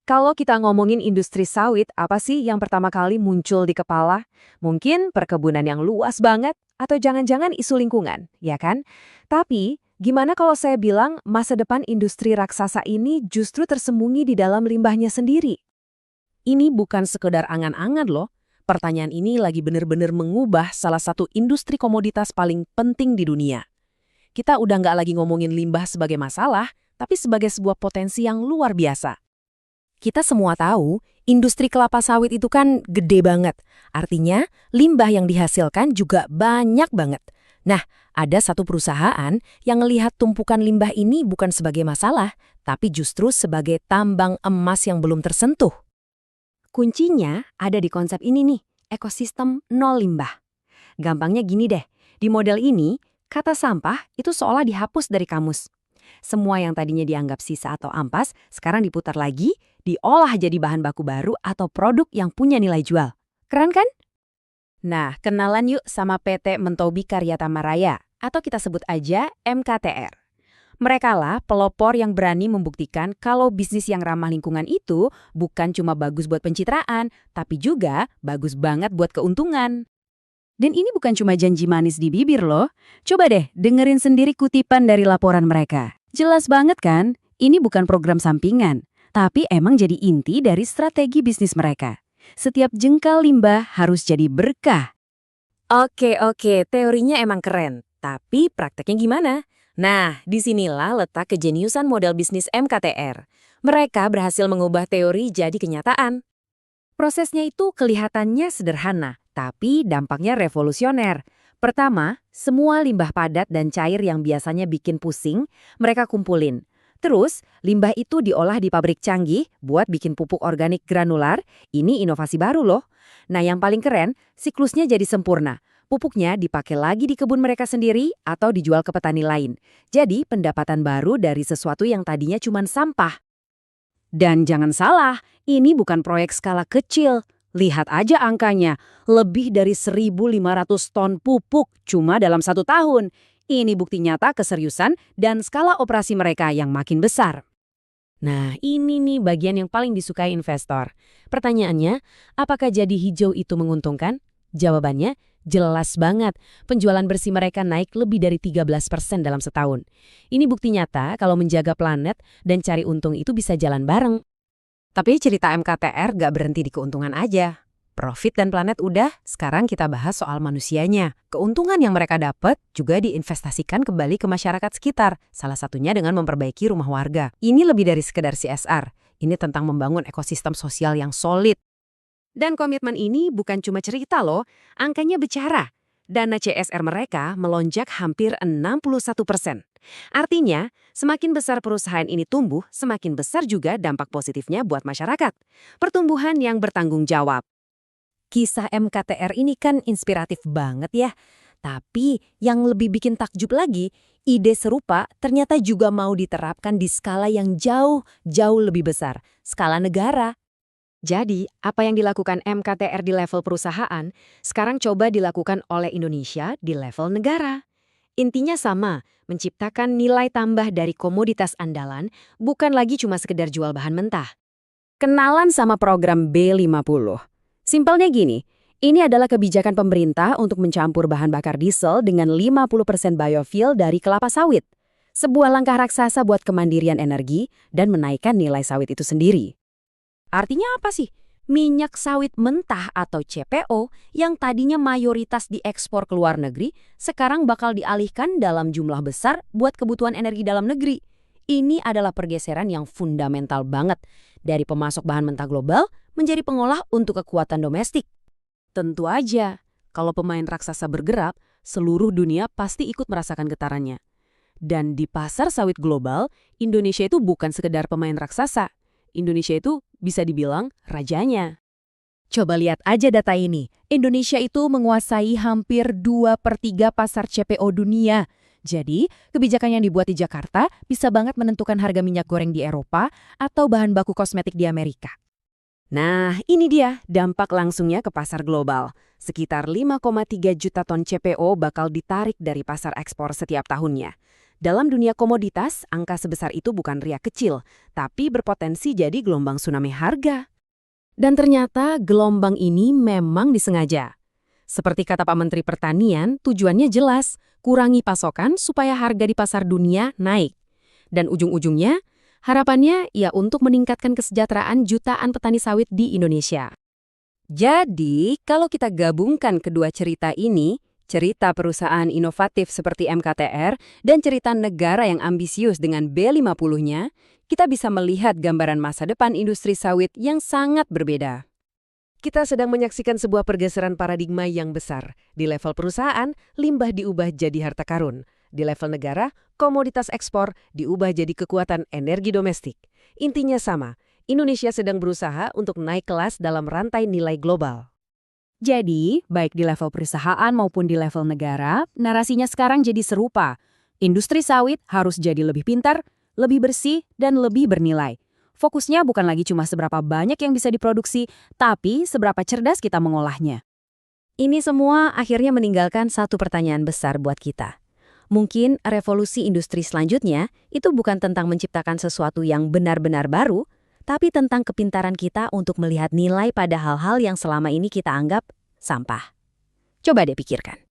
Kalau kita ngomongin industri sawit, apa sih yang pertama kali muncul di kepala? Mungkin perkebunan yang luas banget, atau jangan-jangan isu lingkungan, ya kan? Tapi, gimana kalau saya bilang masa depan industri raksasa ini justru tersembunyi di dalam limbahnya sendiri? Ini bukan sekedar angan-angan loh. Pertanyaan ini lagi bener-bener mengubah salah satu industri komoditas paling penting di dunia. Kita udah nggak lagi ngomongin limbah sebagai masalah, tapi sebagai sebuah potensi yang luar biasa. Kita semua tahu, industri kelapa sawit itu kan gede banget. Artinya, limbah yang dihasilkan juga banyak banget. Nah, ada satu perusahaan yang melihat tumpukan limbah ini bukan sebagai masalah, tapi justru sebagai tambang emas yang belum tersentuh. Kuncinya ada di konsep ini nih, ekosistem nol limbah. Gampangnya gini deh, di model ini, kata sampah itu seolah dihapus dari kamus. Semua yang tadinya dianggap sisa atau ampas, sekarang diputar lagi, diolah jadi bahan baku baru atau produk yang punya nilai jual. Keren kan? Nah, kenalan yuk sama PT Mentobi Karya Tamaraya, atau kita sebut aja MKTR. Mereka lah pelopor yang berani membuktikan kalau bisnis yang ramah lingkungan itu bukan cuma bagus buat pencitraan, tapi juga bagus banget buat keuntungan. Dan ini bukan cuma janji manis di bibir loh. Coba deh dengerin sendiri kutipan dari laporan mereka. Jelas banget kan, ini bukan program sampingan, tapi emang jadi inti dari strategi bisnis mereka. Setiap jengkal limbah harus jadi berkah. Oke, teorinya emang keren. Tapi prakteknya gimana? Nah, disinilah letak kejeniusan model bisnis MKTR. Mereka berhasil mengubah teori jadi kenyataan. Prosesnya itu kelihatannya sederhana, tapi dampaknya revolusioner. Pertama, semua limbah padat dan cair yang biasanya bikin pusing, mereka kumpulin. Terus, limbah itu diolah di pabrik canggih buat bikin pupuk organik granular. Ini inovasi baru loh. Nah, yang paling keren, siklusnya jadi sempurna. Pupuknya dipakai lagi di kebun mereka sendiri atau dijual ke petani lain. Jadi, pendapatan baru dari sesuatu yang tadinya cuma sampah. Dan jangan salah, ini bukan proyek skala kecil. Lihat aja angkanya, lebih dari 1.500 ton pupuk cuma dalam 1 tahun. Ini bukti nyata keseriusan dan skala operasi mereka yang makin besar. Nah, ini nih bagian yang paling disukai investor. Pertanyaannya, apakah jadi hijau itu menguntungkan? Jawabannya, jelas banget. Penjualan bersih mereka naik lebih dari 13% dalam setahun. Ini bukti nyata kalau menjaga planet dan cari untung itu bisa jalan bareng. Tapi cerita MKTR gak berhenti di keuntungan aja. Profit dan planet udah, sekarang kita bahas soal manusianya. Keuntungan yang mereka dapat juga diinvestasikan kembali ke masyarakat sekitar, salah satunya dengan memperbaiki rumah warga. Ini lebih dari sekedar CSR, ini tentang membangun ekosistem sosial yang solid. Dan komitmen ini bukan cuma cerita loh, angkanya bicara. Dana CSR mereka melonjak hampir 61%. Artinya, semakin besar perusahaan ini tumbuh, semakin besar juga dampak positifnya buat masyarakat. Pertumbuhan yang bertanggung jawab. Kisah MKTR ini kan inspiratif banget ya. Tapi yang lebih bikin takjub lagi, ide serupa ternyata juga mau diterapkan di skala yang jauh lebih besar, skala negara. Jadi, apa yang dilakukan MKTR di level perusahaan, sekarang coba dilakukan oleh Indonesia di level negara. Intinya sama, menciptakan nilai tambah dari komoditas andalan, bukan lagi cuma sekedar jual bahan mentah. Kenalan sama program B50. Simpelnya gini, ini adalah kebijakan pemerintah untuk mencampur bahan bakar diesel dengan 50% biofuel dari kelapa sawit. Sebuah langkah raksasa buat kemandirian energi dan menaikkan nilai sawit itu sendiri. Artinya apa sih? Minyak sawit mentah atau CPO yang tadinya mayoritas diekspor ke luar negeri, sekarang bakal dialihkan dalam jumlah besar buat kebutuhan energi dalam negeri. Ini adalah pergeseran yang fundamental banget dari pemasok bahan mentah global menjadi pengolah untuk kekuatan domestik. Tentu aja, kalau pemain raksasa bergerak, seluruh dunia pasti ikut merasakan getarannya. Dan di pasar sawit global, Indonesia itu bukan sekedar pemain raksasa. Indonesia itu bisa dibilang rajanya. Coba lihat aja data ini. Indonesia itu menguasai hampir 2/3 pasar CPO dunia. Jadi, kebijakan yang dibuat di Jakarta bisa banget menentukan harga minyak goreng di Eropa atau bahan baku kosmetik di Amerika. Nah, ini dia dampak langsungnya ke pasar global. Sekitar 5,3 juta ton CPO bakal ditarik dari pasar ekspor setiap tahunnya. Dalam dunia komoditas, angka sebesar itu bukan riak kecil, tapi berpotensi jadi gelombang tsunami harga. Dan ternyata gelombang ini memang disengaja. Seperti kata Pak Menteri Pertanian, tujuannya jelas, kurangi pasokan supaya harga di pasar dunia naik. Dan ujung-ujungnya, harapannya ya untuk meningkatkan kesejahteraan jutaan petani sawit di Indonesia. Jadi, kalau kita gabungkan kedua cerita ini, cerita perusahaan inovatif seperti MKTR dan cerita negara yang ambisius dengan B50-nya, kita bisa melihat gambaran masa depan industri sawit yang sangat berbeda. Kita sedang menyaksikan sebuah pergeseran paradigma yang besar. Di level perusahaan, limbah diubah jadi harta karun. Di level negara, komoditas ekspor diubah jadi kekuatan energi domestik. Intinya sama, Indonesia sedang berusaha untuk naik kelas dalam rantai nilai global. Jadi, baik di level perusahaan maupun di level negara, narasinya sekarang jadi serupa. Industri sawit harus jadi lebih pintar, lebih bersih, dan lebih bernilai. Fokusnya bukan lagi cuma seberapa banyak yang bisa diproduksi, tapi seberapa cerdas kita mengolahnya. Ini semua akhirnya meninggalkan satu pertanyaan besar buat kita. Mungkin revolusi industri selanjutnya itu bukan tentang menciptakan sesuatu yang benar-benar baru, tapi tentang kepintaran kita untuk melihat nilai pada hal-hal yang selama ini kita anggap sampah. Coba deh pikirkan.